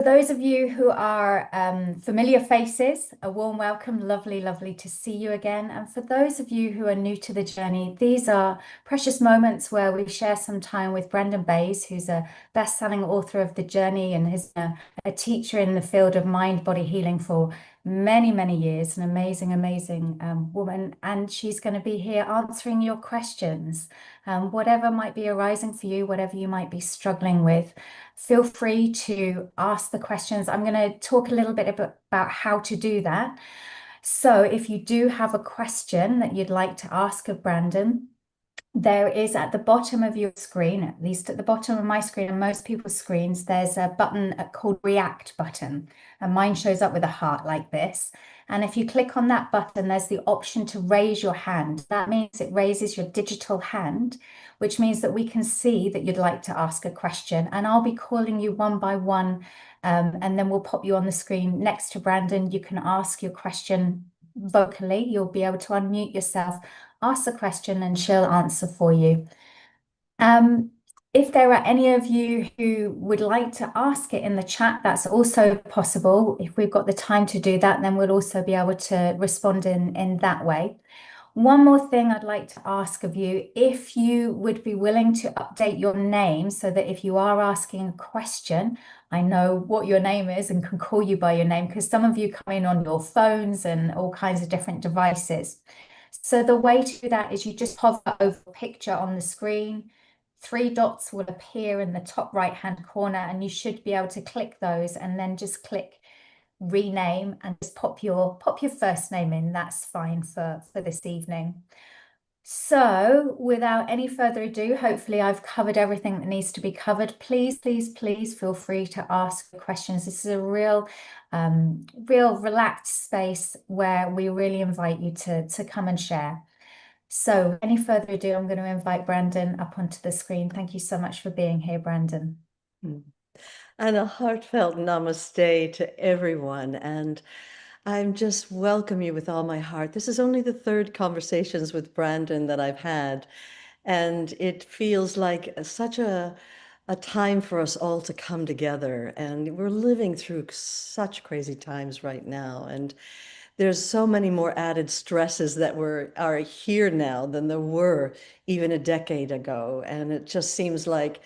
For those of you who are familiar faces, a warm welcome. Lovely, lovely to see you again. And for those of you who are new to the journey, these are precious moments where we share some time with Brandon Bays, who's a best-selling author of The Journey and is a teacher in the field of mind-body healing for many, many years. An amazing, amazing woman. And she's going to be here answering your questions, whatever might be arising for you, whatever you might be struggling with. Feel free to ask the questions. I'm going to talk a little bit about how to do that. So if you do have a question that you'd like to ask of Brandon, there is at the bottom of your screen, at least at the bottom of my screen and most people's screens, there's a button called React button. And mine shows up with a heart like this. And if you click on that button, there's the option to raise your hand. That means it raises your digital hand, which means that we can see that you'd like to ask a question. And I'll be calling you one by one, and then we'll pop you on the screen next to Brandon. You can ask your question vocally. You'll be able to unmute yourself, ask the question, and she'll answer for you. If there are any of you who would like to ask it in the chat, that's also possible. If we've got the time to do that, then we'll also be able to respond in that way. One more thing I'd like to ask of you, if you would be willing to update your name so that if you are asking a question, I know what your name is and can call you by your name, because some of you come in on your phones and all kinds of different devices. So the way to do that is you just hover over a picture on the screen. 3 dots will appear in the top right-hand corner, and you should be able to click those and then just click rename and just pop your first name in. That's fine for this evening. So without any further ado, hopefully I've covered everything that needs to be covered. Please, please, please feel free to ask questions. This is a real relaxed space where we really invite you to come and share. So any further ado, I'm going to invite Brandon up onto the screen. Thank you so much for being here, Brandon. And a heartfelt namaste to everyone. And I'm just welcome you with all my heart. This is only the third conversations with Brandon that I've had. And it feels like such a time for us all to come together. And we're living through such crazy times right now. And there's so many more added stresses that are here now than there were even a decade ago. And it just seems like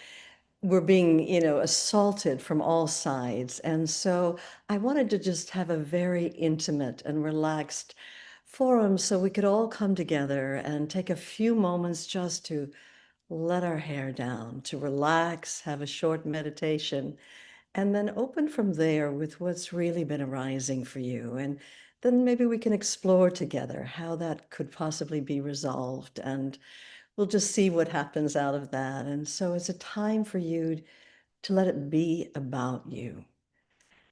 we're being, assaulted from all sides. And so I wanted to just have a very intimate and relaxed forum so we could all come together and take a few moments just to let our hair down, to relax, have a short meditation, and then open from there with what's really been arising for you. And then maybe we can explore together how that could possibly be resolved. And we'll just see what happens out of that. And so it's a time for you to let it be about you.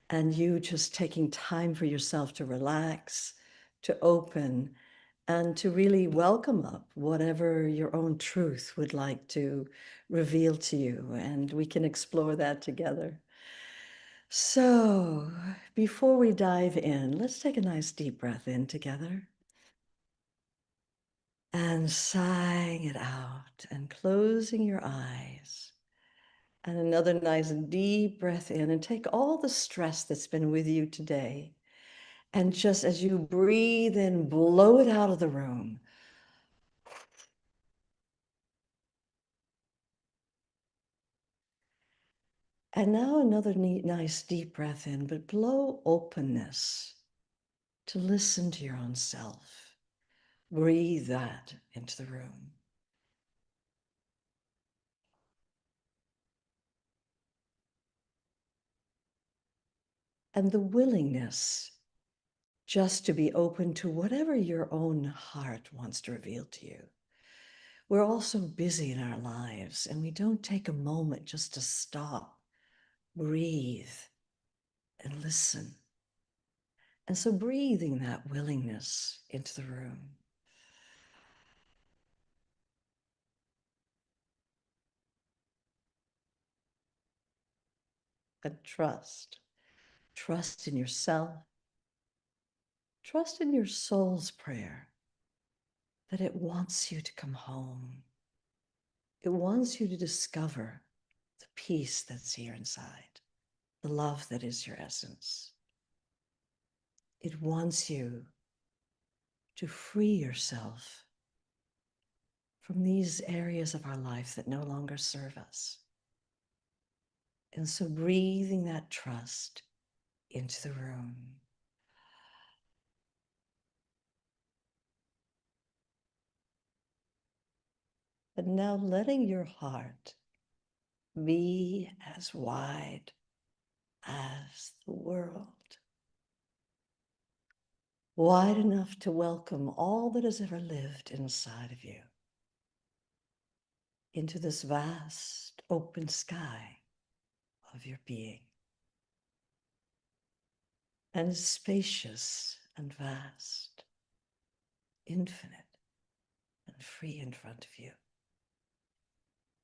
And you just taking time for yourself to relax, to open, and to really welcome up whatever your own truth would like to reveal to you. And we can explore that together. So before we dive in, let's take a nice deep breath in together. And sighing it out and closing your eyes. And another nice deep breath in, and take all the stress that's been with you today. And just as you breathe in, blow it out of the room. And now another nice deep breath in, but blow openness to listen to your own self. Breathe that into the room. And the willingness just to be open to whatever your own heart wants to reveal to you. We're all so busy in our lives, and we don't take a moment just to stop, breathe, and listen. And so breathing that willingness into the room. And trust. Trust in yourself. Trust in your soul's prayer that it wants you to come home. It wants you to discover the peace that's here inside. the love that is your essence. It wants you to free yourself from these areas of our life that no longer serve us. And so breathing that trust into the room. And now letting your heart be as wide as the world. Wide enough to welcome all that has ever lived inside of you into this vast open sky of your being. And spacious and vast, infinite and free in front of you,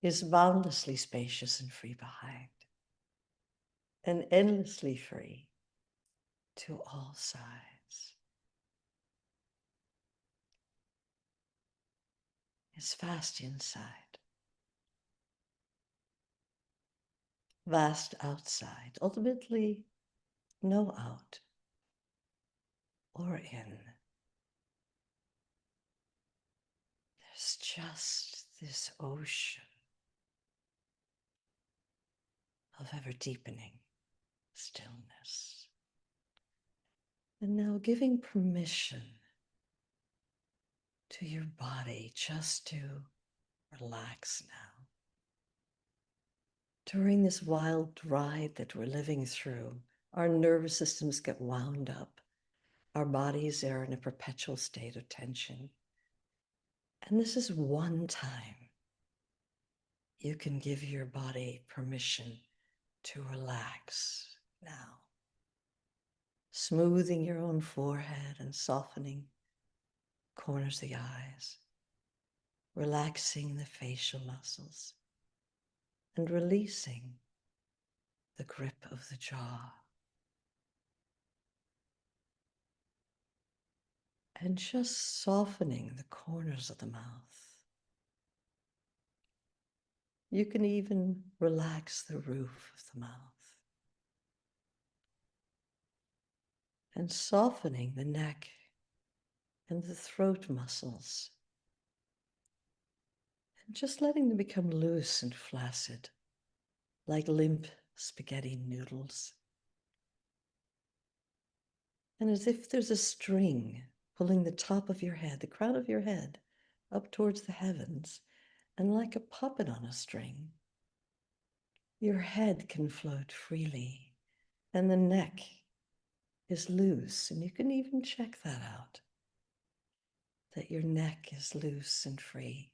is boundlessly spacious and free behind, and endlessly free to all sides. It's vast inside, vast outside, ultimately no out or in. There's just this ocean of ever deepening stillness. And now giving permission to your body just to relax now. During this wild ride that we're living through, our nervous systems get wound up. Our bodies are in a perpetual state of tension. And this is one time you can give your body permission to relax now. Smoothing your own forehead and softening corners of the eyes, relaxing the facial muscles, and releasing the grip of the jaw. And just softening the corners of the mouth. You can even relax the roof of the mouth. And softening the neck and the throat muscles. And just letting them become loose and flaccid, like limp spaghetti noodles. And as if there's a string pulling the top of your head, the crown of your head, up towards the heavens, and like a puppet on a string, your head can float freely, and the neck is loose, and you can even check that out, that your neck is loose and free.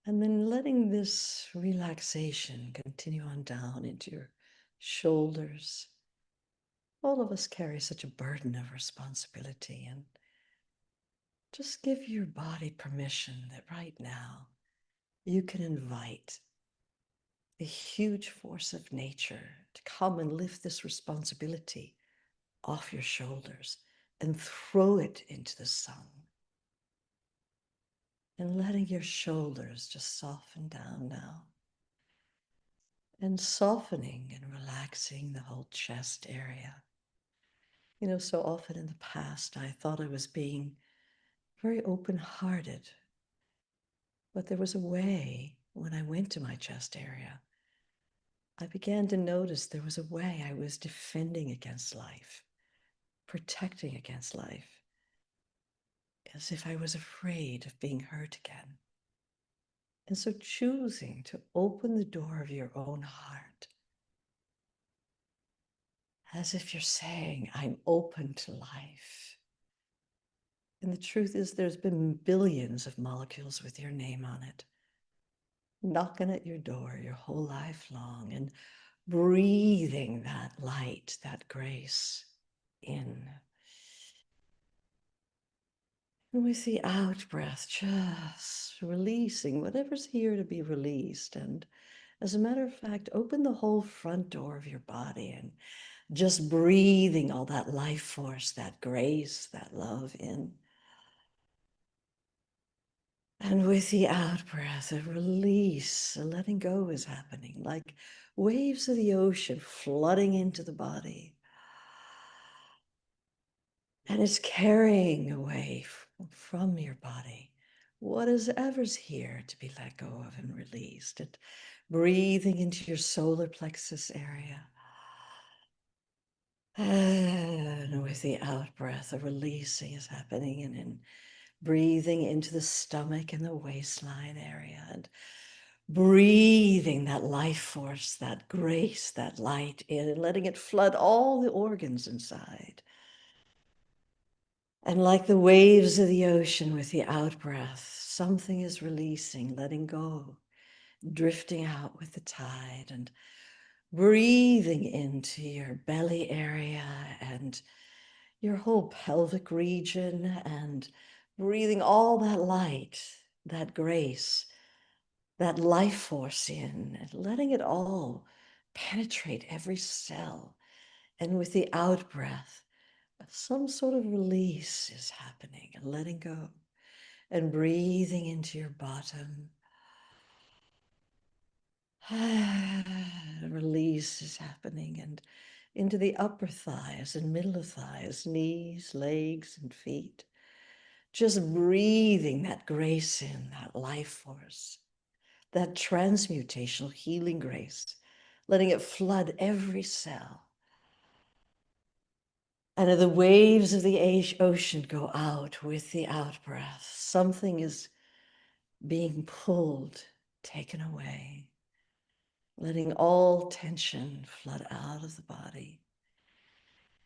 And then letting this relaxation continue on down into your shoulders. All of us carry such a burden of responsibility, and just give your body permission that right now you can invite the huge force of nature to come and lift this responsibility off your shoulders and throw it into the sun. And letting your shoulders just soften down now. And softening and relaxing the whole chest area. You know, so often in the past, I thought I was being very open-hearted. But there was a way when I went to my chest area, I began to notice there was a way I was defending against life, protecting against life, as if I was afraid of being hurt again. And so choosing to open the door of your own heart, as if you're saying, I'm open to life. And the truth is there's been billions of molecules with your name on it, knocking at your door your whole life long and breathing that light, that grace in. And with the out breath, just releasing whatever's here to be released. And as a matter of fact, open the whole front door of your body and just breathing all that life force, that grace, that love in. And with the out breath, a release, a letting go is happening, like waves of the ocean flooding into the body. And it's carrying away from your body what is ever's here to be let go of and released. And breathing into your solar plexus area. And with the out breath, a releasing is happening, and in breathing into the stomach and the waistline area, and breathing that life force, that grace, that light in, and letting it flood all the organs inside. And like the waves of the ocean with the out breath, something is releasing, letting go, drifting out with the tide, and breathing into your belly area and your whole pelvic region, and breathing all that light, that grace, that life force in, and letting it all penetrate every cell. And with the out breath, some sort of release is happening, and letting go and breathing into your bottom. Release is happening, and into the upper thighs and middle of thighs, knees, legs, and feet. Just breathing that grace in, that life force, that transmutational healing grace, letting it flood every cell. And as the waves of the ocean go out with the out breath, something is being pulled, taken away, letting all tension flood out of the body.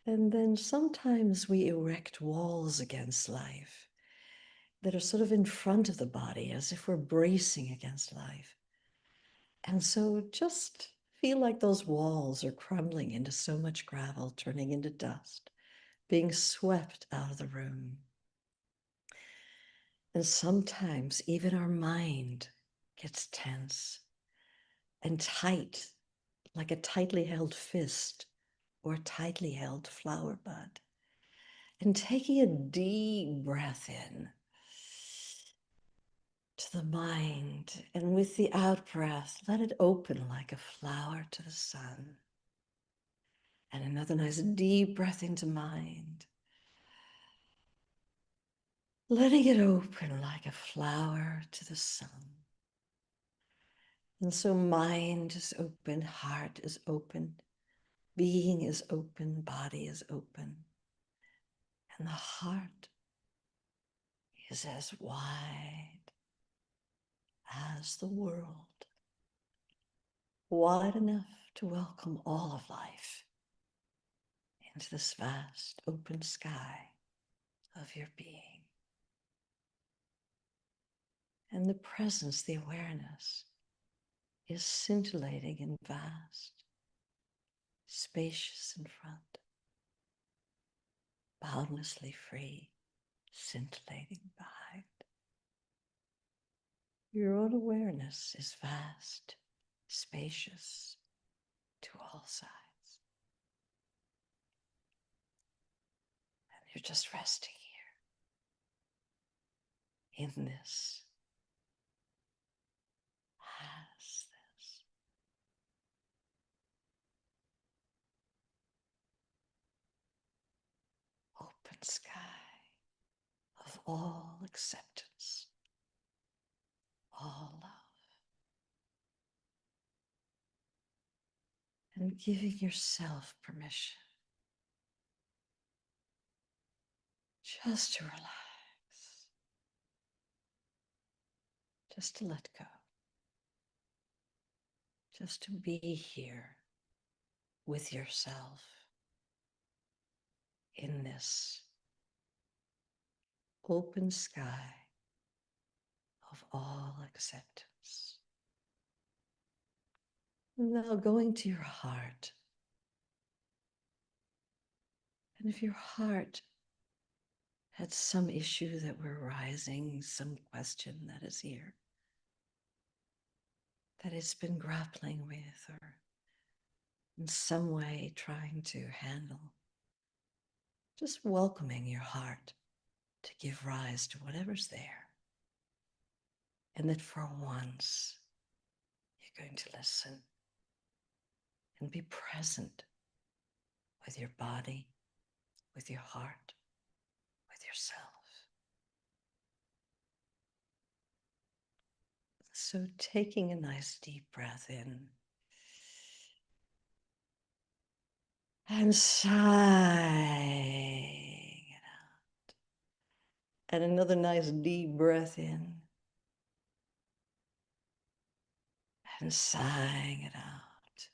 And then sometimes we erect walls against life that are sort of in front of the body, as if we're bracing against life. And so just feel like those walls are crumbling into so much gravel, turning into dust, being swept out of the room. And sometimes even our mind gets tense and tight, like a tightly held fist or a tightly held flower bud. And taking a deep breath in to the mind, and with the out breath, let it open like a flower to the sun. And another nice deep breath into mind, letting it open like a flower to the sun. And so mind is open, heart is open, being is open, body is open. And the heart is as wide as the world, wide enough to welcome all of life into this vast open sky of your being. And the presence, the awareness, is scintillating and vast, spacious in front, boundlessly free, scintillating behind. Your own awareness is vast, spacious to all sides. And you're just resting here in this, as this. Open sky of all acceptance, all love. And giving yourself permission just to relax, just to let go, just to be here with yourself in this open sky of all acceptance. Now going to your heart. And if your heart had some issue that were arising, some question that is here, that it's been grappling with, or in some way trying to handle, just welcoming your heart to give rise to whatever's there. and that for once you're going to listen and be present with your body, with your heart, with yourself. So taking a nice deep breath in and sighing it out. And another nice deep breath in and sighing it out.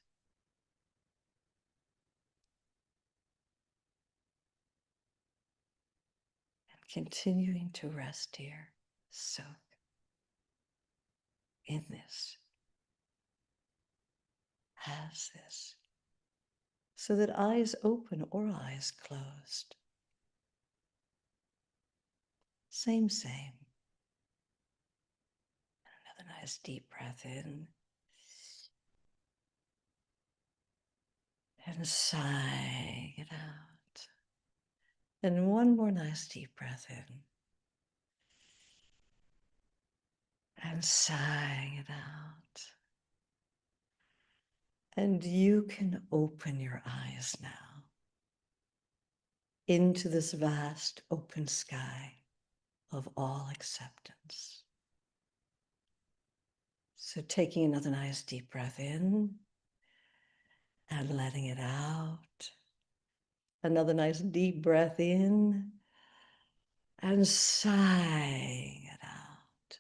And continuing to rest here, soak in this, as this, so that eyes open or eyes closed. Same. Another nice deep breath in and sighing it out. And one more nice deep breath in and sighing it out. And you can open your eyes now into this vast open sky of all acceptance. So taking another nice deep breath in and letting it out. Another nice deep breath in and sighing it out.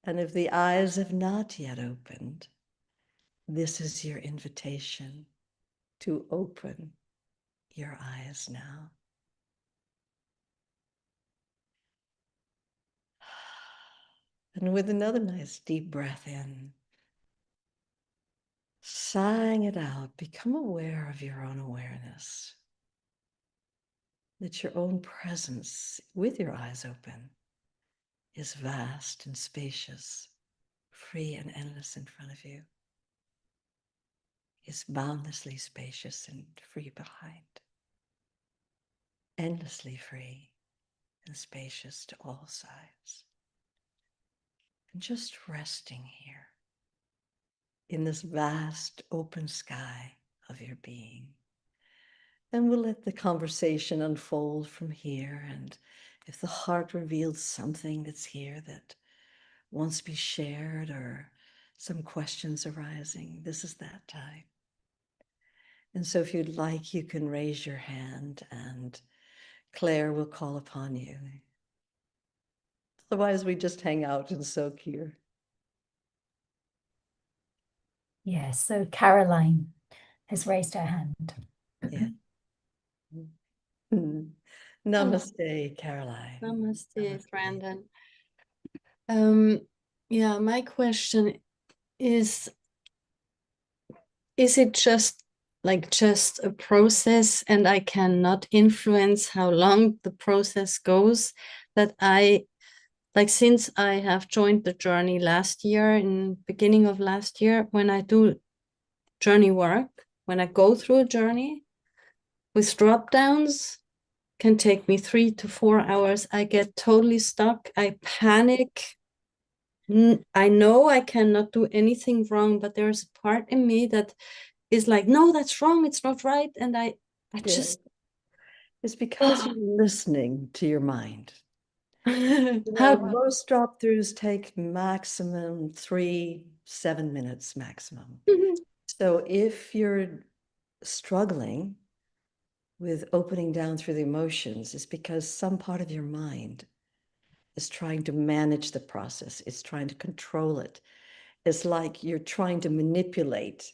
And if the eyes have not yet opened, this is your invitation to open your eyes now. And with another nice deep breath in, sighing it out, become aware of your own awareness, that your own presence with your eyes open is vast and spacious, free and endless in front of you, is boundlessly spacious and free behind, endlessly free and spacious to all sides. And just resting here in this vast open sky of your being. And we'll let the conversation unfold from here. And if the heart reveals something that's here that wants to be shared or some questions arising, this is that time. And so if you'd like, you can raise your hand and Claire will call upon you. Otherwise, we just hang out and soak here. Yes, so Caroline has raised her hand. Yeah. Namaste, Caroline. Namaste, Brandon. Yeah, my question is it just a process and I cannot influence how long the process goes, that since I have joined the journey last year, in beginning of last year, when I do journey work, when I go through a journey with drop downs, can take me 3 to 4 hours. I get totally stuck. I panic. I know I cannot do anything wrong, but there's a part in me that is like, no, that's wrong. It's not right. And I just. It's because you're listening to your mind. How most drop throughs take maximum 7 minutes maximum. So if you're struggling with opening down through the emotions, it's because some part of your mind is trying to manage the process. It's trying to control it. It's like you're trying to manipulate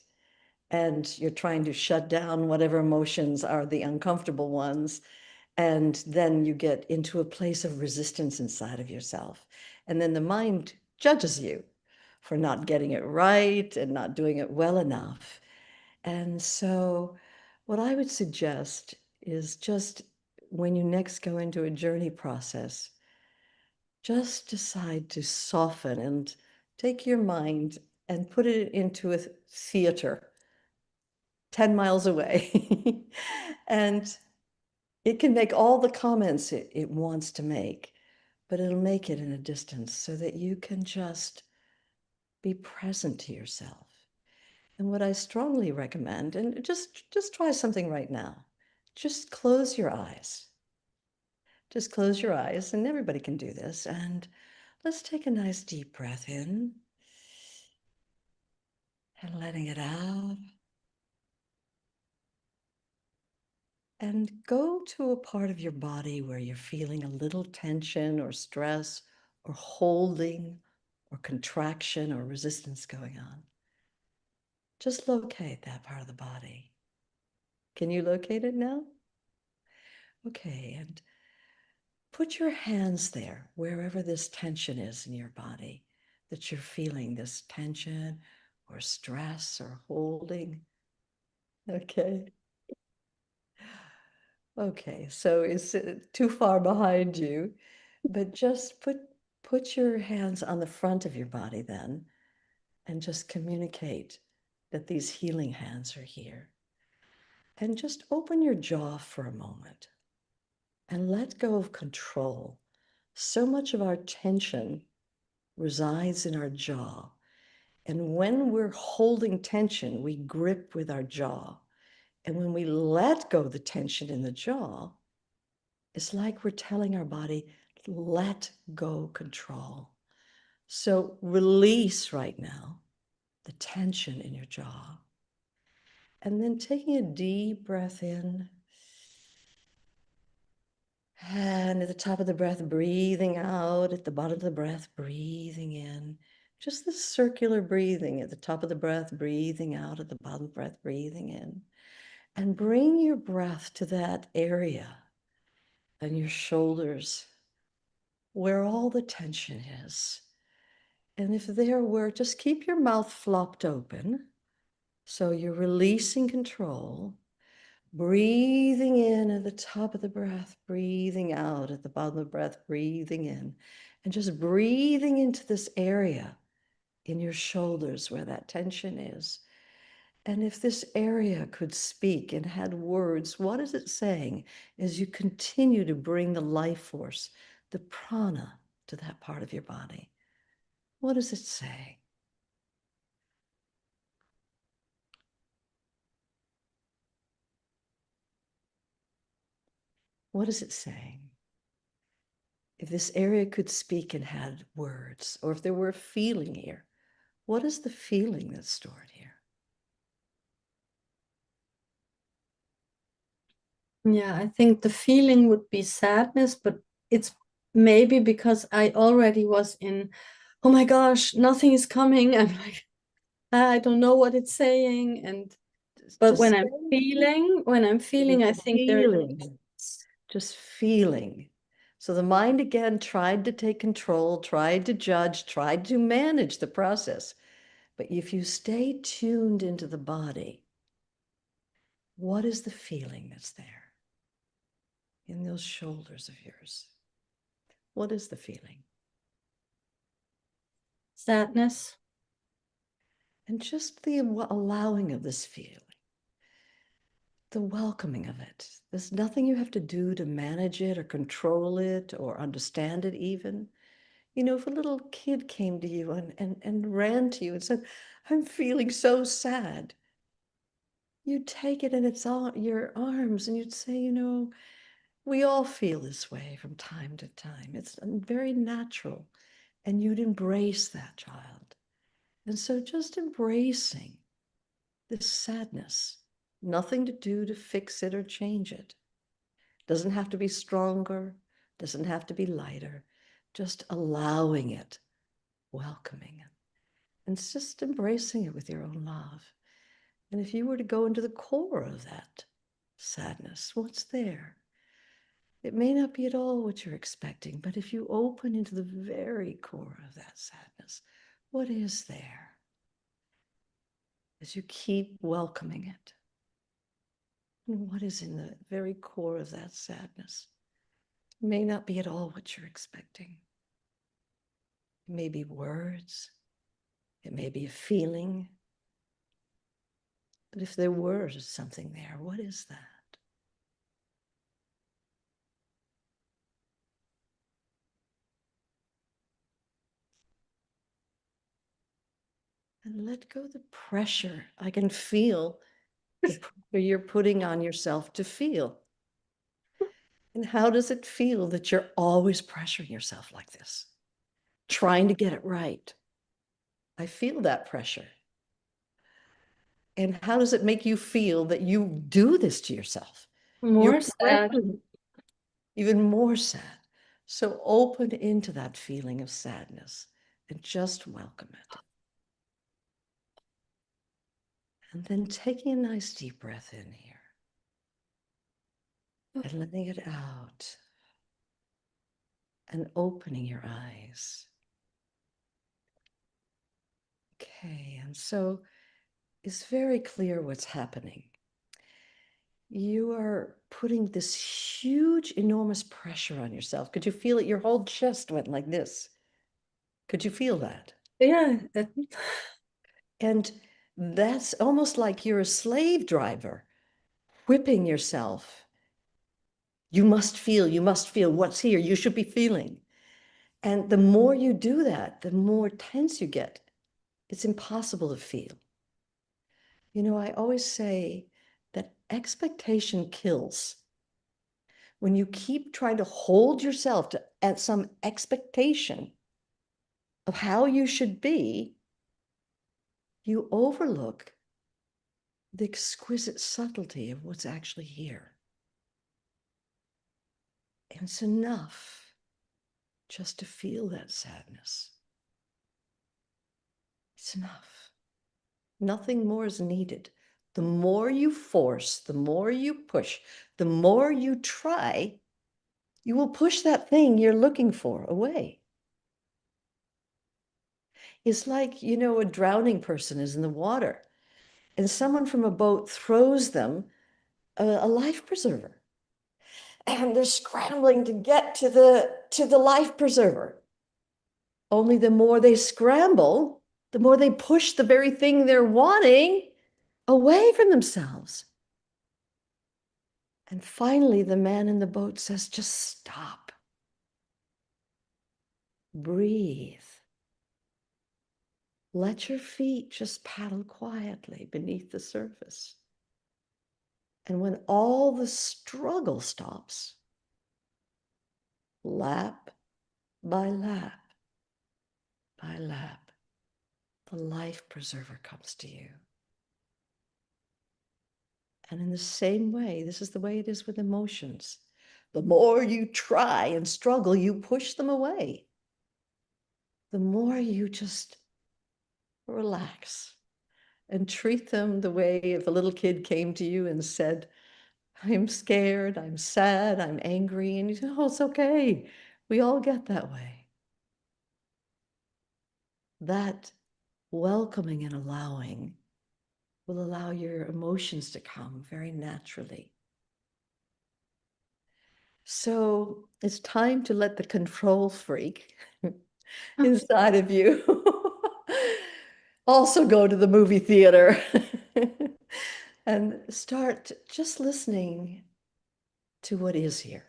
and you're trying to shut down whatever emotions are the uncomfortable ones. And then you get into a place of resistance inside of yourself. And then the mind judges you for not getting it right and not doing it well enough. And so what I would suggest is just when you next go into a journey process, just decide to soften and take your mind and put it into a theater 10 miles away. And it can make all the comments it wants to make, but it'll make it in a distance so that you can just be present to yourself. And what I strongly recommend, and just try something right now, just close your eyes. Just close your eyes, and everybody can do this. And let's take a nice deep breath in and letting it out. And go to a part of your body where you're feeling a little tension or stress or holding or contraction or resistance going on. Just locate that part of the body. Can you locate it now? Okay, and put your hands there, wherever this tension is in your body, that you're feeling this tension or stress or holding. Okay. Okay, so it's too far behind you, but just put your hands on the front of your body then, and just communicate that these healing hands are here. And just open your jaw for a moment and let go of control. So much of our tension resides in our jaw. And when we're holding tension, we grip with our jaw. And when we let go the tension in the jaw, it's like we're telling our body, let go control. So release right now the tension in your jaw. And then taking a deep breath in. And at the top of the breath, breathing out. At the bottom of the breath, breathing in. Just this circular breathing at the top of the breath, breathing out. At the bottom of the breath, breathing in. And bring your breath to that area on your shoulders where all the tension is. And if there were, just keep your mouth flopped open. So you're releasing control, breathing in at the top of the breath, breathing out at the bottom of the breath, breathing in, and just breathing into this area in your shoulders where that tension is. And if this area could speak and had words, what is it saying as you continue to bring the life force, the prana, to that part of your body? What does it say? What is it saying? If this area could speak and had words, or if there were a feeling here, what is the feeling that's stored here? Yeah, I think the feeling would be sadness, but it's maybe because I already was in, oh my gosh, nothing is coming. I'm like, I don't know what it's saying. But Just when I'm feeling, I think there's feeling, just feeling. So the mind again tried to take control, tried to judge, tried to manage the process. But if you stay tuned into the body, what is the feeling that's there in those shoulders of yours? What is the feeling? sadness. And just the allowing of this feeling, the welcoming of it. There's nothing you have to do to manage it or control it or understand it even. You know, if a little kid came to you and ran to you and said, I'm feeling so sad, you'd take it in your arms and you'd say, you know, we all feel this way from time to time. It's very natural. And you'd embrace that child. And so just embracing this sadness, nothing to do to fix it or change it. Doesn't have to be stronger, doesn't have to be lighter, just allowing it, welcoming it, and just embracing it with your own love. And if you were to go into the core of that sadness, what's there? It may not be at all what you're expecting, but if you open into the very core of that sadness, what is there? As you keep welcoming it. And what is in the very core of that sadness? It may not be at all what you're expecting. It may be words. It may be a feeling. But if there were something there, what is that? And let go the pressure. I can feel the pressure you're putting on yourself to feel. And how does it feel that you're always pressuring yourself like this, trying to get it right? I feel that pressure. And how does it make you feel that you do this to yourself? More You're sad. even more sad. So open into that feeling of sadness and just welcome it. And then taking a nice deep breath in here and letting it out and opening your eyes. Okay, and so it's very clear what's happening. You are putting this huge, enormous pressure on yourself. Could you feel it? Your whole chest went like this. Could you feel that? Yeah. And that's almost like you're a slave driver, whipping yourself. You must feel what's here. You should be feeling. And the more you do that, the more tense you get. It's impossible to feel. You know, I always say that expectation kills. When you keep trying to hold yourself to at some expectation of how you should be, you overlook the exquisite subtlety of what's actually here. And it's enough just to feel that sadness. It's enough. Nothing more is needed. The more you force, the more you push, the more you try, you will push that thing you're looking for away. It's like, you know, a drowning person is in the water and someone from a boat throws them a life preserver. And they're scrambling to get to the life preserver. Only the more they scramble, the more they push the very thing they're wanting away from themselves. And finally, the man in the boat says, just stop. Breathe. Let your feet just paddle quietly beneath the surface. And when all the struggle stops, lap by lap by lap, the life preserver comes to you. And in the same way, this is the way it is with emotions. The more you try and struggle, you push them away. The more you just relax and treat them the way if a little kid came to you and said, I'm scared, I'm sad, I'm angry. And you say, oh, it's okay. We all get that way. That welcoming and allowing will allow your emotions to come very naturally. So it's time to let the control freak inside of you also go to the movie theater and start just listening to what is here.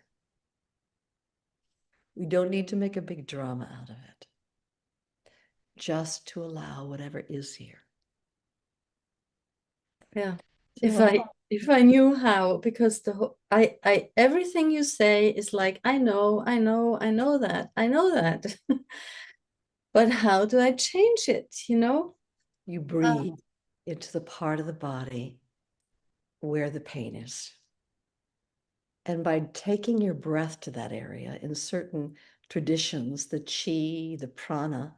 We don't need to make a big drama out of it, just to allow whatever is here. Yeah. So If I knew how, because the whole, I everything you say is like, I know that. But how do I change it, you know? you breathe into the part of the body where the pain is. And by taking your breath to that area, in certain traditions, the chi, the prana,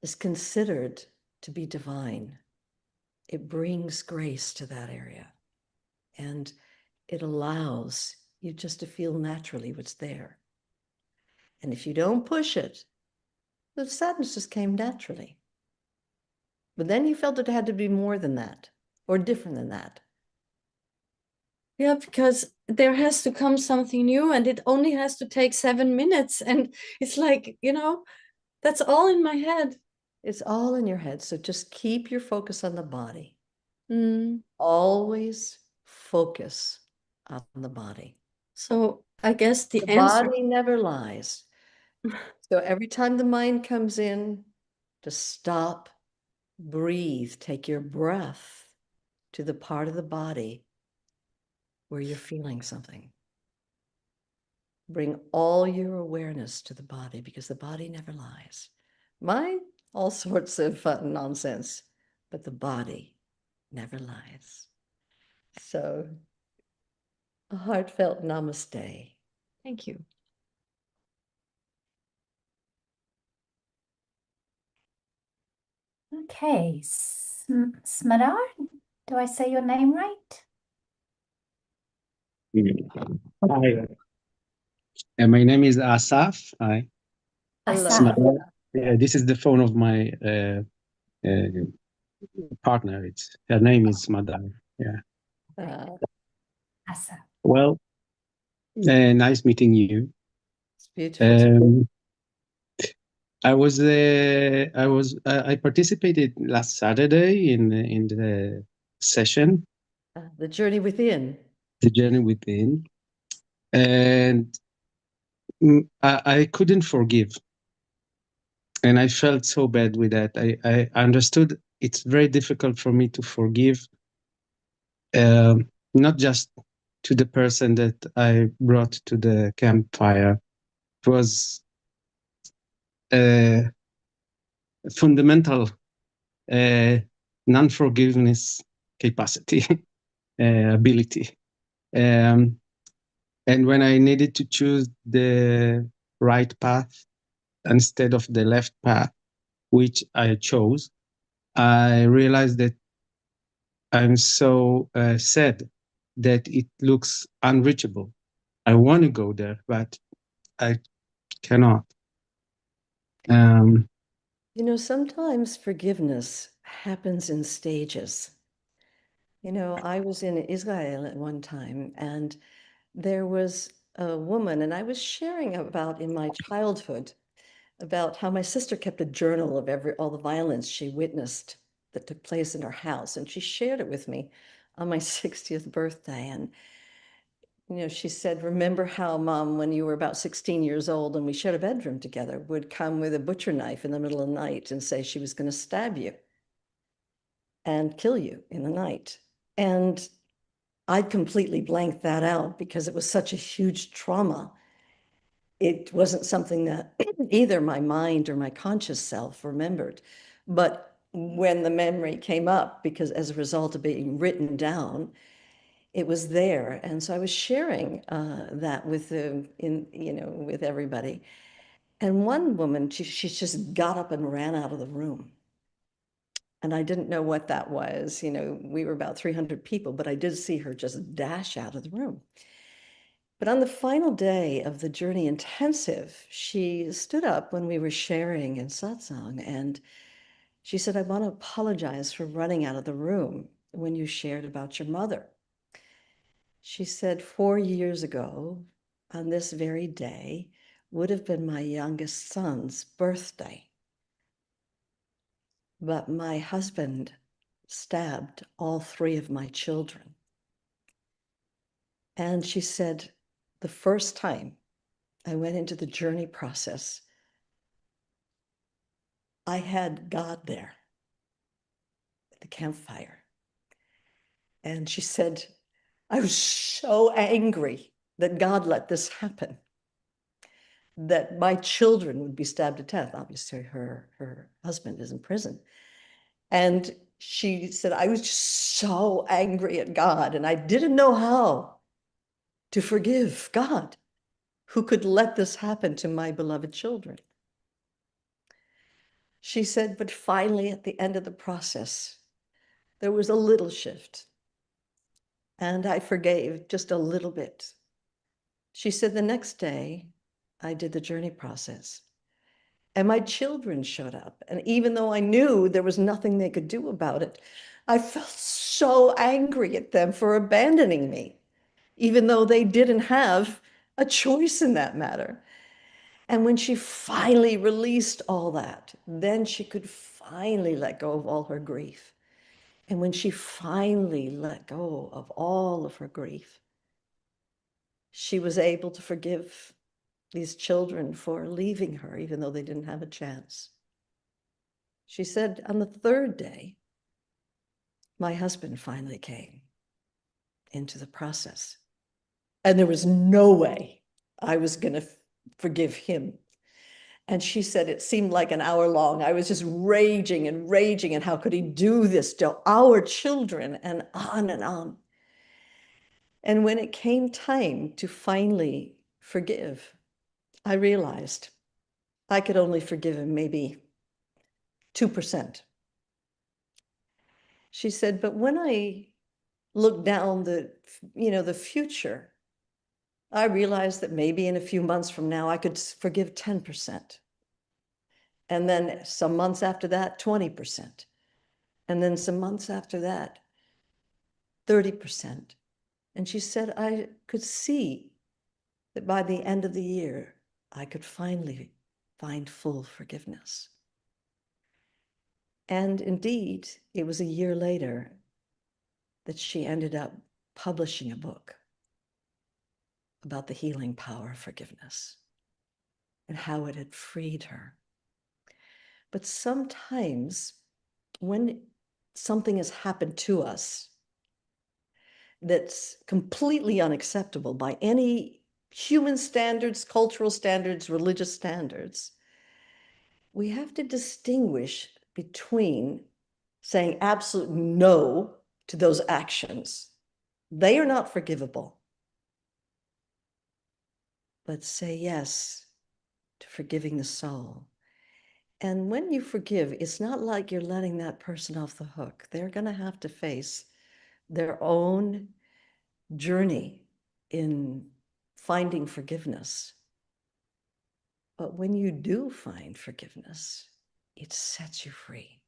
is considered to be divine. It brings grace to that area. And it allows you just to feel naturally what's there. And if you don't push it, the sadness just came naturally. But then you felt it had to be more than that, or different than that. Yeah, because there has to come something new and it only has to take 7 minutes. And it's like, you know, that's all in my head. It's all in your head. So just keep your focus on the body. Mm. Always focus on the body. So I guess the The answer. body never lies. So every time the mind comes in, just stop Breathe, take your breath to the part of the body where you're feeling something. Bring all your awareness to the body, because the body never lies. Mind, all sorts of nonsense, but the body never lies. So, a heartfelt namaste. Thank you. Okay, Smadar, do I say your name right? Hi, my name is Asaf. Hi, Asaf. this is the phone of my partner. Her name is Madai. Yeah. Asaf. Well, nice meeting you. It's beautiful. I participated last Saturday in the session, The journey within. the journey within, and I couldn't forgive, and I felt so bad with that. I understood it's very difficult for me to forgive, not just to the person that I brought to the campfire. It was a fundamental non-forgiveness capacity, ability. And when I needed to choose the right path instead of the left path, which I chose, I realized that I'm so sad that it looks unreachable. I want to go there, but I cannot. You know, sometimes forgiveness happens in stages. You know, I was in Israel at one time, and there was a woman, and I was sharing about in my childhood about how my sister kept a journal of all the violence she witnessed that took place in her house, and she shared it with me on my 60th birthday. And you know, she said, remember how Mom, when you were about 16 years old and we shared a bedroom together, would come with a butcher knife in the middle of the night and say she was going to stab you and kill you in the night. And I'd completely blanked that out because it was such a huge trauma. It wasn't something that either my mind or my conscious self remembered. But when the memory came up, because as a result of being written down, it was there. And so I was sharing that with with everybody. And one woman, she just got up and ran out of the room. And I didn't know what that was. You know, we were about 300 people, but I did see her just dash out of the room. But on the final day of the Journey Intensive, she stood up when we were sharing in satsang, and she said, I want to apologize for running out of the room when you shared about your mother. She said, 4 years ago, on this very day, would have been my youngest son's birthday. But my husband stabbed all 3 of my children. And she said, the first time I went into the journey process, I had God there at the campfire. And she said, I was so angry that God let this happen, that my children would be stabbed to death. Obviously, her husband is in prison. And she said, I was just so angry at God, and I didn't know how to forgive God, who could let this happen to my beloved children. She said, but finally, at the end of the process, there was a little shift, and I forgave just a little bit. She said, the next day, I did the journey process, and my children showed up. And even though I knew there was nothing they could do about it, I felt so angry at them for abandoning me, even though they didn't have a choice in that matter. And when she finally released all that, then she could finally let go of all her grief. And when she finally let go of all of her grief, she was able to forgive these children for leaving her, even though they didn't have a chance. She said, on the third day, my husband finally came into the process. And there was no way I was going to forgive him. And she said it seemed like an hour long. I was just raging and raging, and how could he do this to our children, and on and on. And when it came time to finally forgive, I realized I could only forgive him maybe 2%. She said, but when I look down the future, I realized that maybe in a few months from now, I could forgive 10%. And then some months after that, 20%. And then some months after that, 30%. And she said, I could see that by the end of the year, I could finally find full forgiveness. And indeed, it was a year later that she ended up publishing a book about the healing power of forgiveness and how it had freed her. But sometimes when something has happened to us that's completely unacceptable by any human standards, cultural standards, religious standards, we have to distinguish between saying absolute no to those actions. They are not forgivable. But say yes to forgiving the soul. And when you forgive, it's not like you're letting that person off the hook. They're going to have to face their own journey in finding forgiveness. But when you do find forgiveness, it sets you free.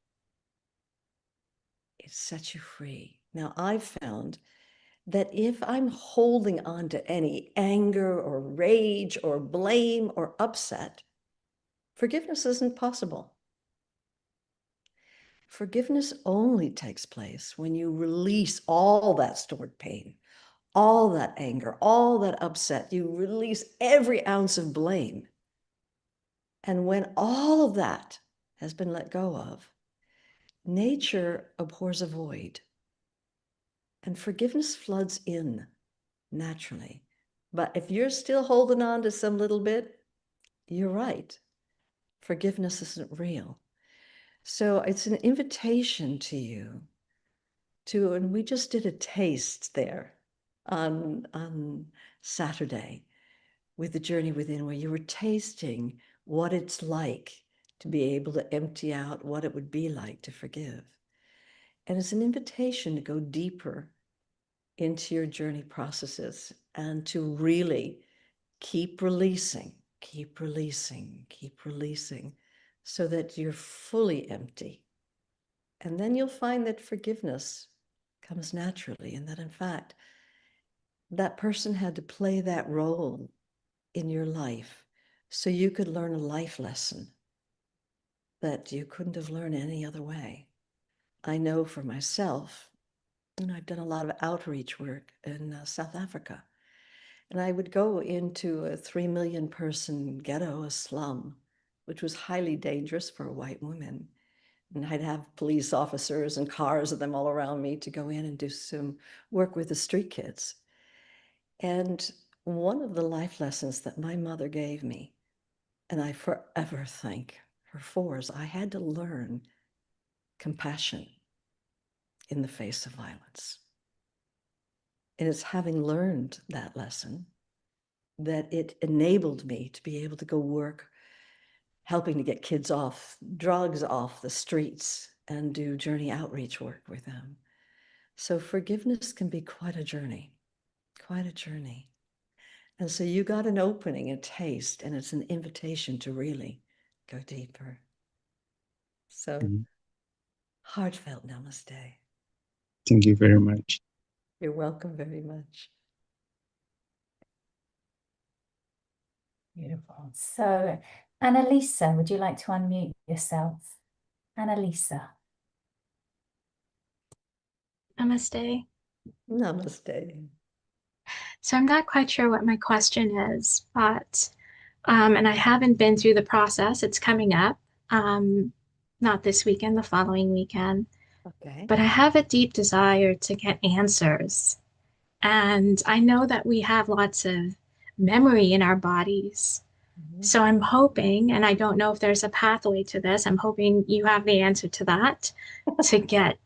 It sets you free. Now, I've found that if I'm holding on to any anger or rage or blame or upset, forgiveness isn't possible. Forgiveness only takes place when you release all that stored pain, all that anger, all that upset. You release every ounce of blame. And when all of that has been let go of, nature abhors a void. And forgiveness floods in naturally. But if you're still holding on to some little bit, you're right. Forgiveness isn't real. So it's an invitation to you to, and we just did a taste there on Saturday with the Journey Within, where you were tasting what it's like to be able to empty out, what it would be like to forgive. And it's an invitation to go deeper into your journey processes and to really keep releasing, keep releasing, keep releasing, so that you're fully empty. And then you'll find that forgiveness comes naturally, and that in fact, that person had to play that role in your life so you could learn a life lesson that you couldn't have learned any other way. I know for myself, I've done a lot of outreach work in South Africa, and I would go into a 3 million person ghetto, a slum, which was highly dangerous for a white woman. And I'd have police officers and cars of them all around me to go in and do some work with the street kids. And one of the life lessons that my mother gave me, and I forever thank her for, is I had to learn compassion in the face of violence. And it's having learned that lesson that it enabled me to be able to go work, helping to get kids off drugs, off the streets, and do journey outreach work with them. So forgiveness can be quite a journey, quite a journey. And so you got an opening, a taste, and it's an invitation to really go deeper. So heartfelt namaste. Thank you very much. You're welcome very much. Beautiful. So, Annalisa, would you like to unmute yourself? Annalisa. Namaste. Namaste. So I'm not quite sure what my question is, but and I haven't been through the process. It's coming up. not this weekend, the following weekend. Okay. But I have a deep desire to get answers. And I know that we have lots of memory in our bodies. Mhm. So I'm hoping, and I don't know if there's a pathway to this, I'm hoping you have the answer to that, to get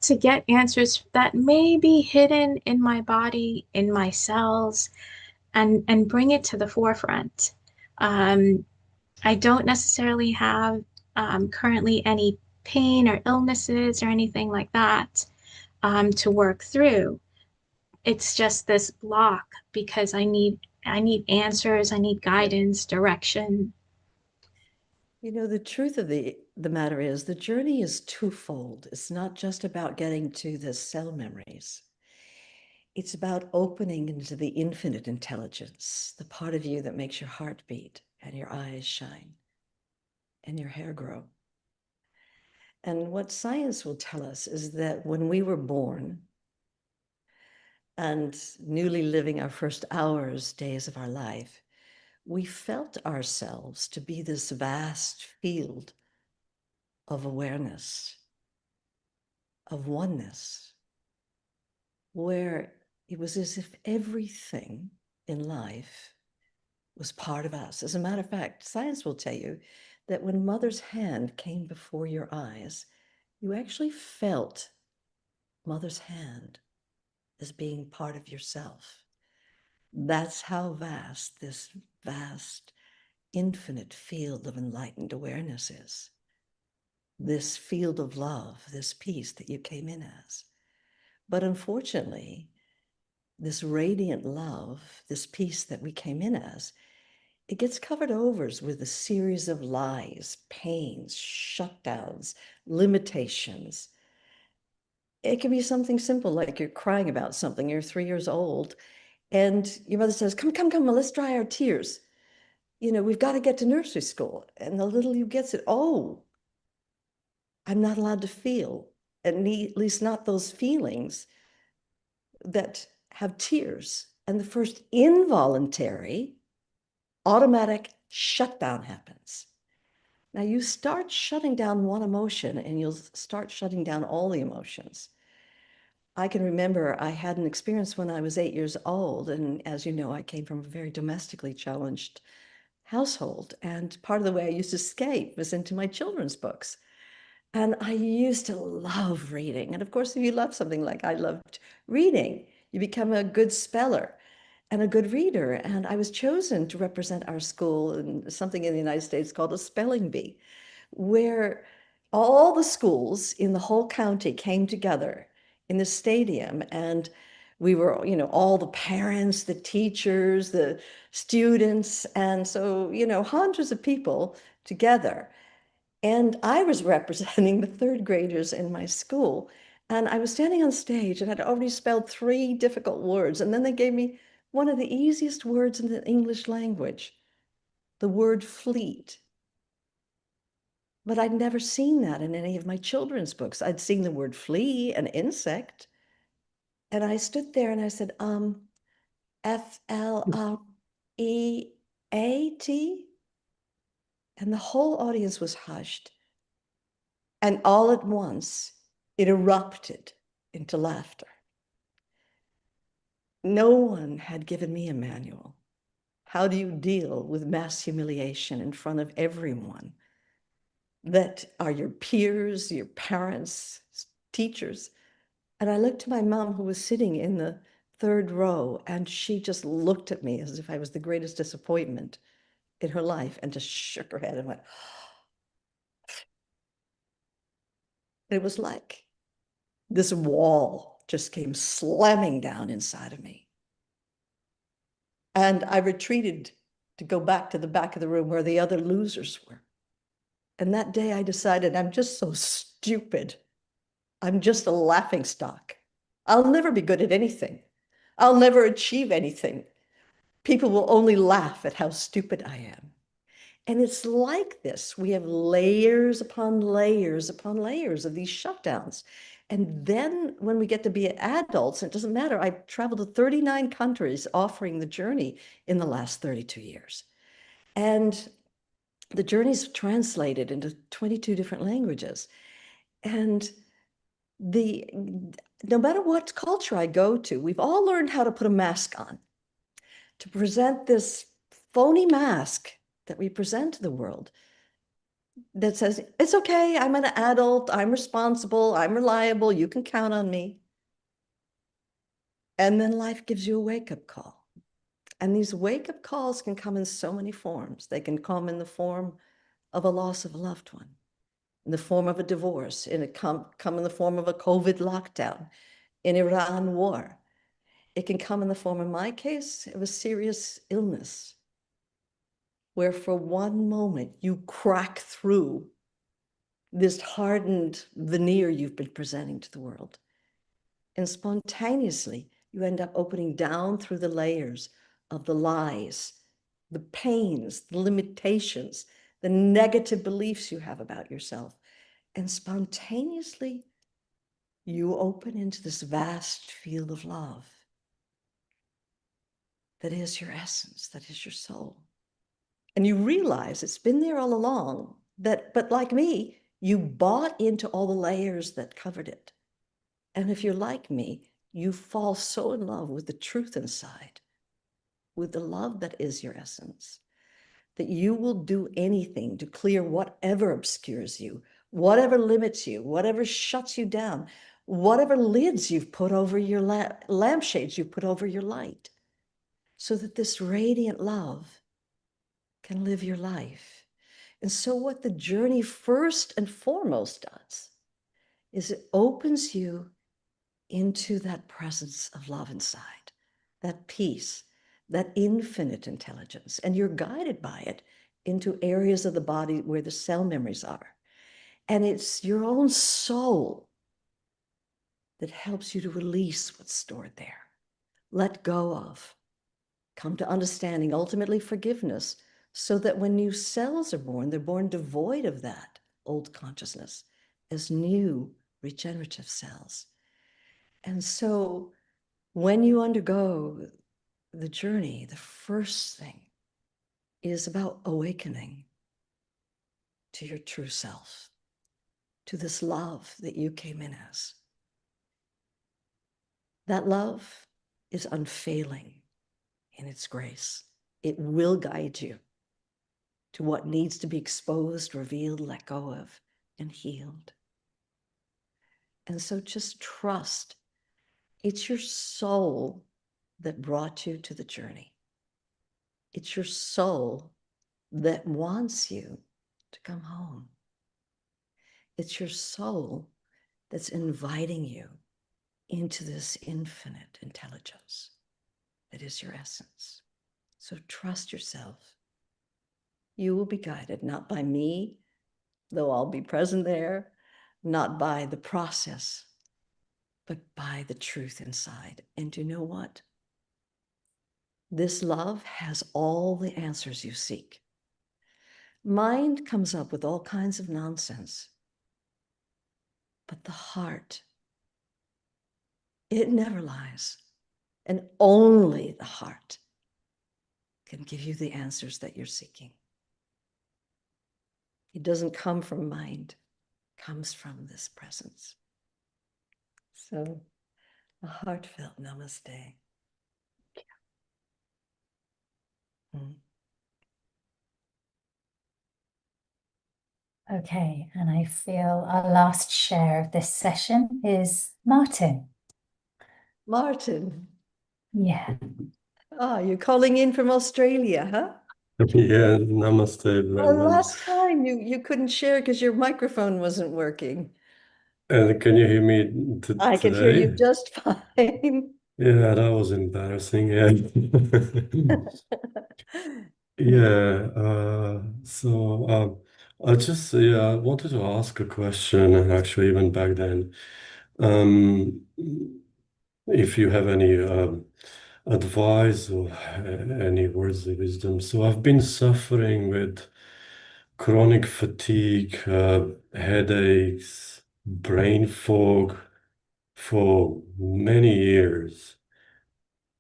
to get answers that may be hidden in my body, in my cells, and bring it to the forefront. Um, I don't necessarily have currently any pain or illnesses or anything like that to work through. It's just this block because I need answers, I need guidance, direction. You know, the truth of the matter is the journey is twofold. It's not just about getting to the cell memories. It's about opening into the infinite intelligence, the part of you that makes your heart beat and your eyes shine and your hair grow. And what science will tell us is that when we were born and newly living our first hours, days of our life, we felt ourselves to be this vast field of awareness, of oneness, where it was as if everything in life was part of us. As a matter of fact, science will tell you that when mother's hand came before your eyes, you actually felt mother's hand as being part of yourself. That's how vast this vast, infinite field of enlightened awareness is. This field of love, this peace that you came in as. But unfortunately, this radiant love, this peace that we came in as, it gets covered over with a series of lies, pains, shutdowns, limitations. It can be something simple like you're crying about something, you're 3 years old, and your mother says, come, come, come, let's dry our tears. You know, we've got to get to nursery school. And the little you gets it, oh, I'm not allowed to feel, at least not those feelings that have tears. And the first involuntary automatic shutdown happens. Now you start shutting down one emotion and you'll start shutting down all the emotions. I can remember I had an experience when I was 8 years old. And as you know, I came from a very domestically challenged household. And part of the way I used to escape was into my children's books. And I used to love reading. And of course, if you love something like I loved reading, you become a good speller and a good reader. And I was chosen to represent our school in something in the United States called a spelling bee, where all the schools in the whole county came together in the stadium. And we were, you know, all the parents, the teachers, the students. And so, you know, hundreds of people together. And I was representing the third graders in my school. And I was standing on stage and I'd already spelled 3 difficult words. And then they gave me one of the easiest words in the English language, the word fleet. But I'd never seen that in any of my children's books. I'd seen the word flea, an insect. And I stood there and I said, F-L-E-A-T? And the whole audience was hushed. And all at once, it erupted into laughter. No one had given me a manual. How do you deal with mass humiliation in front of everyone that are your peers, your parents, teachers? And I looked to my mom, who was sitting in the 3rd row, and she just looked at me as if I was the greatest disappointment in her life and just shook her head and went, it was like this wall just came slamming down inside of me. And I retreated to go back to the back of the room where the other losers were. And that day I decided I'm just so stupid. I'm just a laughingstock. I'll never be good at anything. I'll never achieve anything. People will only laugh at how stupid I am. And it's like this. We have layers upon layers upon layers of these shutdowns. And then when we get to be adults, it doesn't matter. I've traveled to 39 countries offering the journey in the last 32 years. And The journey's translated into 22 different languages. And no matter what culture I go to, we've all learned how to put a mask on, to present this phony mask that we present to the world that says, it's okay, I'm an adult, I'm responsible, I'm reliable, you can count on me. And then life gives you a wake-up call. And these wake-up calls can come in so many forms. They can come in the form of a loss of a loved one, in the form of a divorce, come in the form of a COVID lockdown, in Iran war. It can come in the form, in my case, of a serious illness, where for one moment you crack through this hardened veneer you've been presenting to the world. And spontaneously, you end up opening down through the layers of the lies, the pains, the limitations, the negative beliefs you have about yourself. And spontaneously, you open into this vast field of love that is your essence, that is your soul. And you realize it's been there all along, but like me, you bought into all the layers that covered it. And if you're like me, you fall so in love with the truth inside, with the love that is your essence, that you will do anything to clear whatever obscures you, whatever limits you, whatever shuts you down, whatever lids you've put over your lampshades you've put over your light, so that this radiant love can live your life. And so what the journey first and foremost does is it opens you into that presence of love inside, that peace, that infinite intelligence. And you're guided by it into areas of the body where the cell memories are. And it's your own soul that helps you to release what's stored there, let go of, come to understanding, ultimately forgiveness, so that when new cells are born, they're born devoid of that old consciousness as new regenerative cells. And so when you undergo the journey, the first thing is about awakening to your true self, to this love that you came in as. That love is unfailing in its grace. It will guide you to what needs to be exposed, revealed, let go of, and healed. And so just trust. It's your soul that brought you to the journey. It's your soul that wants you to come home. It's your soul that's inviting you into this infinite intelligence that is your essence. So trust yourself. You will be guided not by me, though I'll be present there, not by the process, but by the truth inside. And you know what? This love has all the answers you seek. Mind comes up with all kinds of nonsense, but the heart, it never lies. And only the heart can give you the answers that you're seeking. It doesn't come from mind, it comes from this presence. So a heartfelt namaste. Mm. Okay, and I feel our last share of this session is Martin. Martin, Yeah. you're calling in from Australia, huh? Yeah, namaste, Well, Brandon. last time you couldn't share because your microphone wasn't working. And can you hear me I could hear you today? just fine. Yeah, that was embarrassing. Yeah. Yeah. I just I wanted to ask a question, and actually even back then, um, if you have any advice or any words of wisdom. So I've been suffering with chronic fatigue, headaches, brain fog for many years.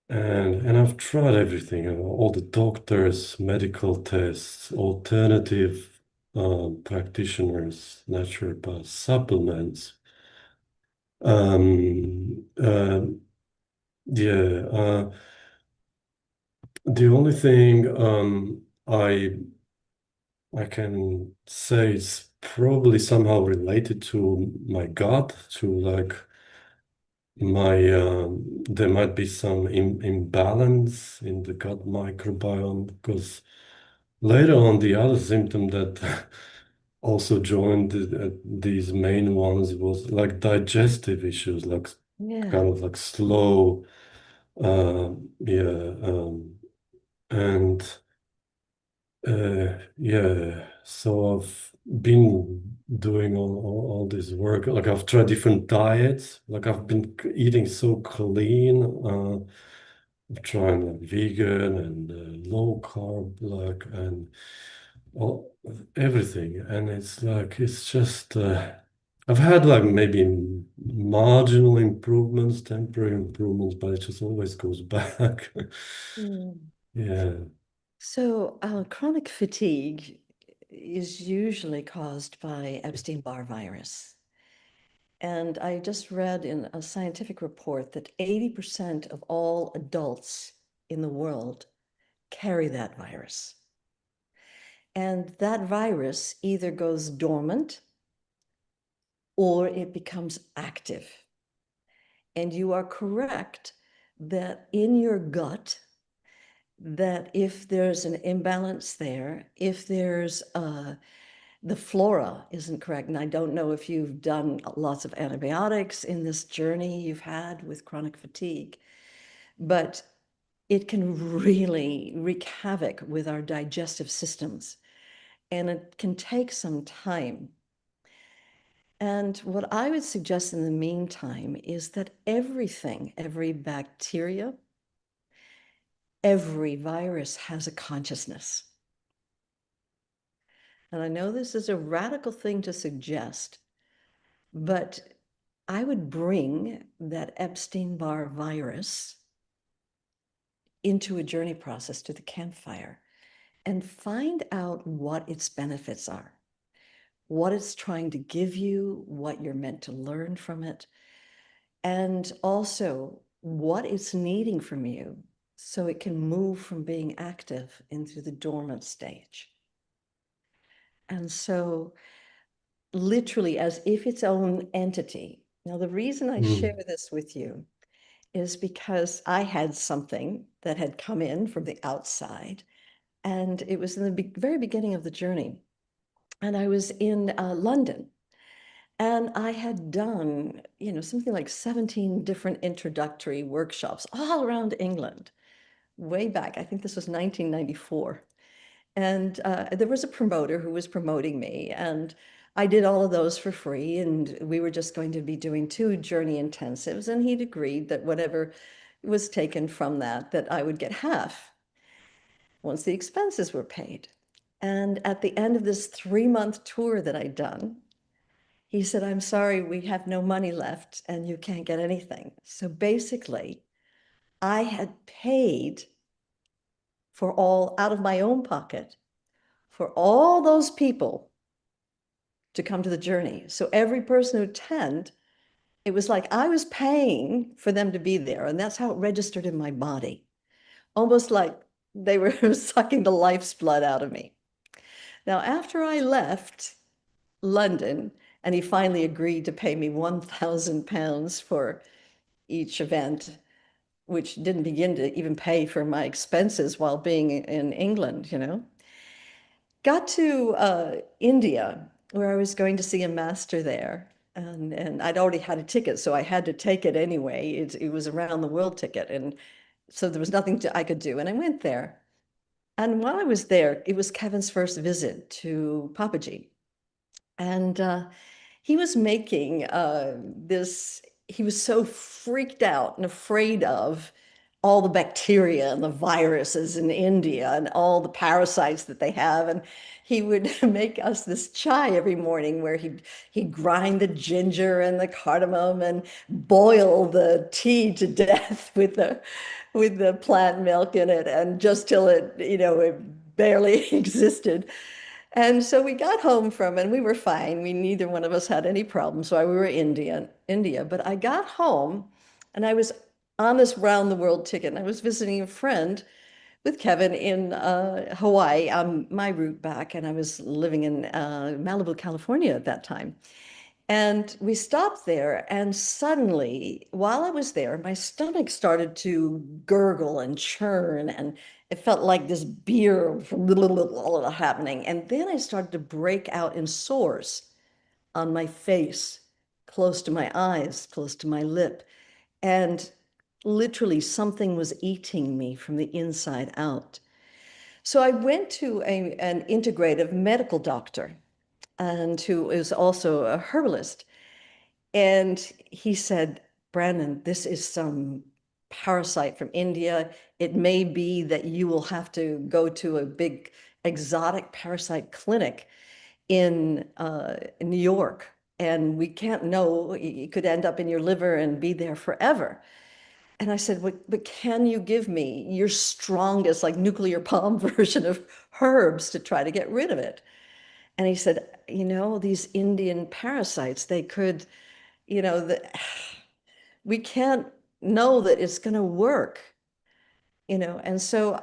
And I've tried everything, all the doctors, medical tests, alternative practitioners, naturopaths, supplements. Yeah, the only thing I can say is probably somehow related to my gut, to like my there might be some imbalance in the gut microbiome, because later on the other symptom that also joined these main ones was like digestive issues, like Yeah. kind of like slow, yeah, and yeah, so I've been doing all this work. Like I've tried different diets. Like I've been eating so clean. I'm trying like vegan and low carb, like and all everything. And it's like it's just I've had like maybe marginal improvements, temporary improvements, but it just always goes back. Mm. Yeah. So chronic fatigue is usually caused by Epstein-Barr virus. And I just read in a scientific report that 80% of all adults in the world carry that virus. And that virus either goes dormant or it becomes active. And you are correct that in your gut, that if there's an imbalance there, if there's the flora isn't correct, and I don't know if you've done lots of antibiotics in this journey you've had with chronic fatigue, but it can really wreak havoc with our digestive systems, and it can take some time. And what I would suggest in the meantime is that everything, every bacteria, every virus has a consciousness. And I know this is a radical thing to suggest, but I would bring that Epstein-Barr virus into a journey process to the campfire and find out what its benefits are, what it's trying to give you, what you're meant to learn from it, and also what it's needing from you so it can move from being active into the dormant stage. And so literally as if its own entity. Now, the reason I share this with you is because I had something that had come in from the outside, and it was in the very beginning of the journey. And I was in London, and I had done, something like 17 different introductory workshops all around England, way back. I think this was 1994. And there was a promoter who was promoting me, and I did all of those for free. And we were just going to be doing 2 journey intensives. And he'd agreed that whatever was taken from that, that I would get half once the expenses were paid. And at the end of this 3-month tour that I'd done, he said, "I'm sorry, we have no money left and you can't get anything." So basically, I had paid for all out of my own pocket for all those people to come to the journey. So every person who attended, it was like I was paying for them to be there. And that's how it registered in my body, almost like they were sucking the life's blood out of me. Now, after I left London, and he finally agreed to pay me £1,000 for each event, which didn't begin to even pay for my expenses while being in England, Got to India, where I was going to see a master there. And I'd already had a ticket, so I had to take it anyway. It was a round the world ticket. And so there was nothing I could do. And I went there. And while I was there, it was Kevin's first visit to Papaji. And he was making he was so freaked out and afraid of all the bacteria and the viruses in India and all the parasites that they have. And he would make us this chai every morning where he'd grind the ginger and the cardamom and boil the tea to death with the plant milk in it, and just till it, it barely existed. And so we got home from, and we were fine. Neither one of us had any problems. So we were India. But I got home and I was on this round the world ticket, and I was visiting a friend with Kevin in Hawaii on my route back. And I was living in Malibu, California at that time. And we stopped there, and suddenly, while I was there, my stomach started to gurgle and churn, and it felt like this beer happening. And then I started to break out in sores on my face, close to my eyes, close to my lip. And literally something was eating me from the inside out. So I went to an integrative medical doctor, and who is also a herbalist. And he said, Brandon, this is some parasite from India. It may be that you will have to go to a big exotic parasite clinic in New York. And we can't know, it could end up in your liver and be there forever. And I said, but can you give me your strongest, like nuclear bomb version of herbs to try to get rid of it? And he said, these Indian parasites, they could, we can't know that it's going to work, And so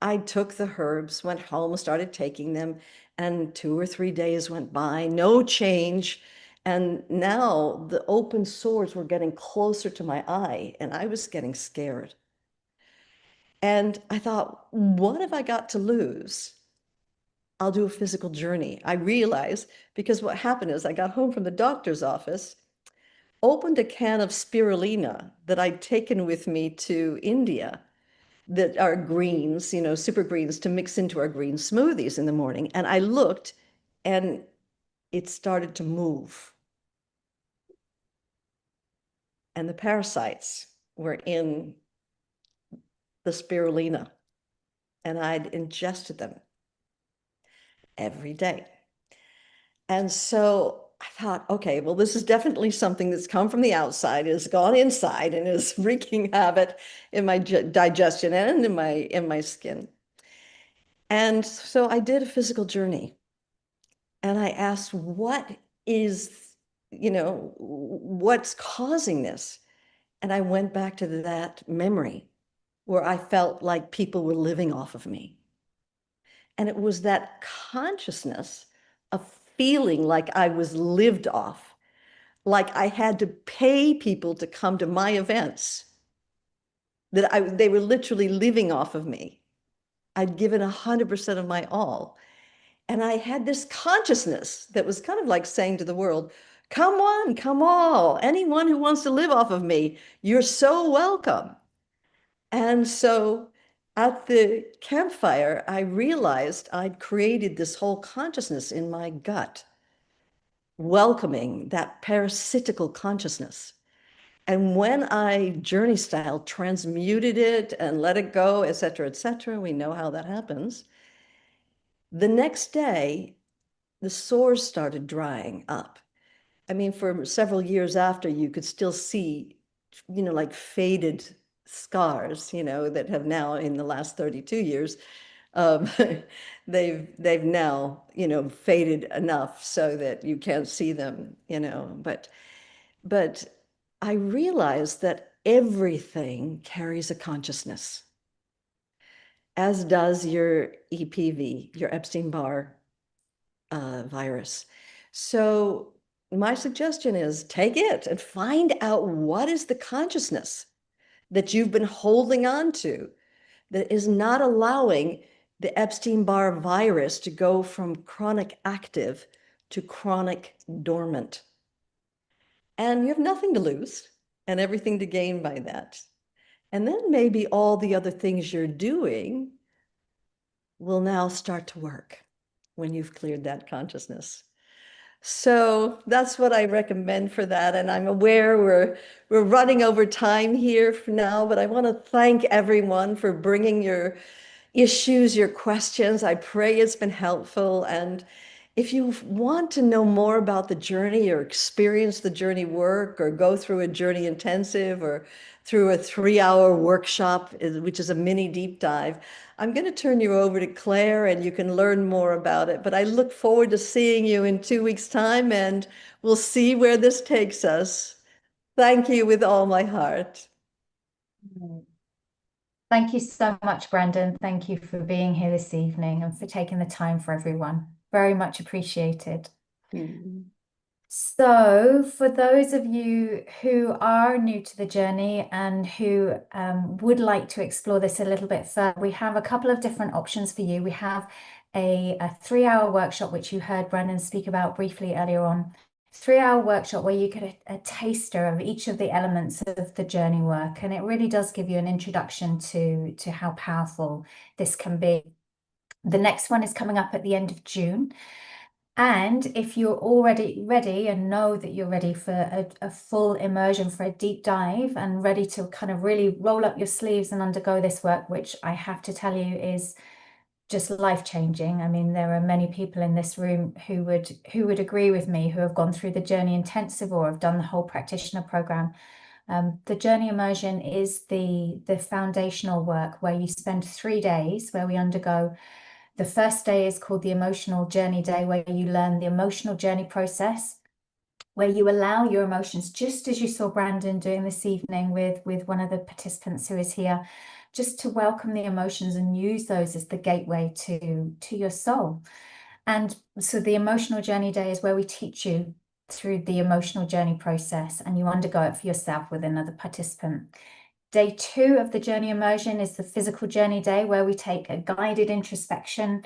I took the herbs, went home, started taking them, and 2 or 3 days went by, no change. And now the open sores were getting closer to my eye, and I was getting scared. And I thought, what have I got to lose? I'll do a physical journey. I realized, because what happened is I got home from the doctor's office, opened a can of spirulina that I'd taken with me to India, that are greens, super greens, to mix into our green smoothies in the morning. And I looked, and it started to move. And the parasites were in the spirulina, and I'd ingested them every day. And so I thought, okay, well, this is definitely something that's come from the outside, has gone inside, and is wreaking havoc in my digestion and in my skin. And so I did a physical journey, and I asked, what's causing this? And I went back to that memory where I felt like people were living off of me. And it was that consciousness of feeling like I was lived off, like I had to pay people to come to my events, that they were literally living off of me. I'd given 100% of my all. And I had this consciousness that was kind of like saying to the world, come on, come all, anyone who wants to live off of me, you're so welcome. And so at the campfire, I realized I'd created this whole consciousness in my gut, welcoming that parasitical consciousness. And when I journey style transmuted it and let it go, et cetera, we know how that happens. The next day, the sores started drying up. I mean, for several years after, you could still see, like faded scars, that have now, in the last 32 years, they've now, faded enough so that you can't see them, but I realized that everything carries a consciousness, as does your EPV, your Epstein-Barr virus. So my suggestion is take it and find out what is the consciousness that you've been holding on to that is not allowing the Epstein-Barr virus to go from chronic active to chronic dormant. And you have nothing to lose and everything to gain by that. And then maybe all the other things you're doing will now start to work when you've cleared that consciousness. So that's what I recommend for that. And I'm aware we're running over time here for now, but I want to thank everyone for bringing your issues, your questions. I pray it's been helpful. And if you want to know more about the journey or experience the journey work or go through a journey intensive or through a 3-hour workshop, which is a mini deep dive, I'm going to turn you over to Claire and you can learn more about it. But I look forward to seeing you in 2 weeks' time and we'll see where this takes us. Thank you with all my heart. Thank you so much, Brandon. Thank you for being here this evening and for taking the time for everyone. Very much appreciated. So for those of you who are new to the journey and who would like to explore this a little bit further, we have a couple of different options for you. We have a 3-hour workshop, which you heard Brandon speak about briefly earlier on. 3-hour workshop where you get a taster of each of the elements of the journey work. And it really does give you an introduction to how powerful this can be. The next one is coming up at the end of June. And if you're already ready and know that you're ready for a full immersion, for a deep dive and ready to kind of really roll up your sleeves and undergo this work, which I have to tell you is just life-changing. I mean, there are many people in this room who would agree with me, who have gone through the Journey Intensive or have done the whole practitioner program. The Journey Immersion is the foundational work where you spend 3 days where we undergo. The first day is called the Emotional Journey Day, where you learn the emotional journey process, where you allow your emotions, just as you saw Brandon doing this evening with one of the participants who is here, just to welcome the emotions and use those as the gateway to your soul. And so the Emotional Journey Day is where we teach you through the emotional journey process and you undergo it for yourself with another participant. Day 2 of the Journey Immersion is the Physical Journey Day, where we take a guided introspection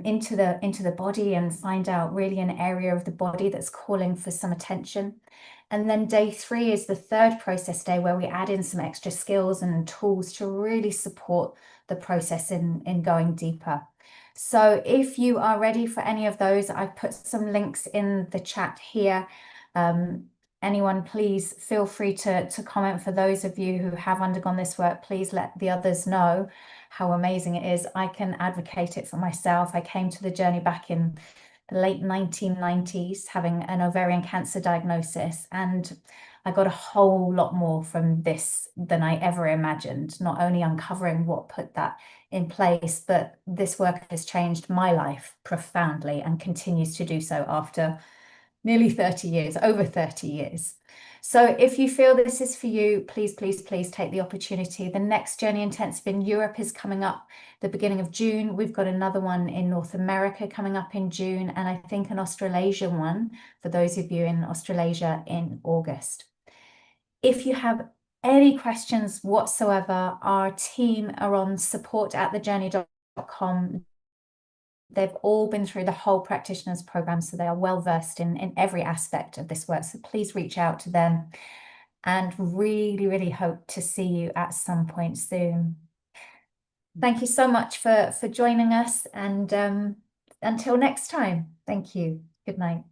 into the body and find out really an area of the body that's calling for some attention. And then day 3 is the third process day, where we add in some extra skills and tools to really support the process in going deeper. So if you are ready for any of those, I've put some links in the chat here. Anyone, please feel free to comment. For those of you who have undergone this work, please let the others know how amazing it is. I can advocate it for myself. I came to the journey back in the late 1990s, having an ovarian cancer diagnosis, and I got a whole lot more from this than I ever imagined, not only uncovering what put that in place, but this work has changed my life profoundly and continues to do so after nearly 30 years, over 30 years. So if you feel this is for you, please, please, please take the opportunity. The next Journey Intensive in Europe is coming up the beginning of June. We've got another one in North America coming up in June, and I think an Australasian one for those of you in Australasia in August. If you have any questions whatsoever, our team are on support@thejourney.com. They've all been through the whole practitioners program, so they are well versed in every aspect of this work. So please reach out to them, and really, really hope to see you at some point soon. Thank you so much for joining us, and until next time, thank you. Good night.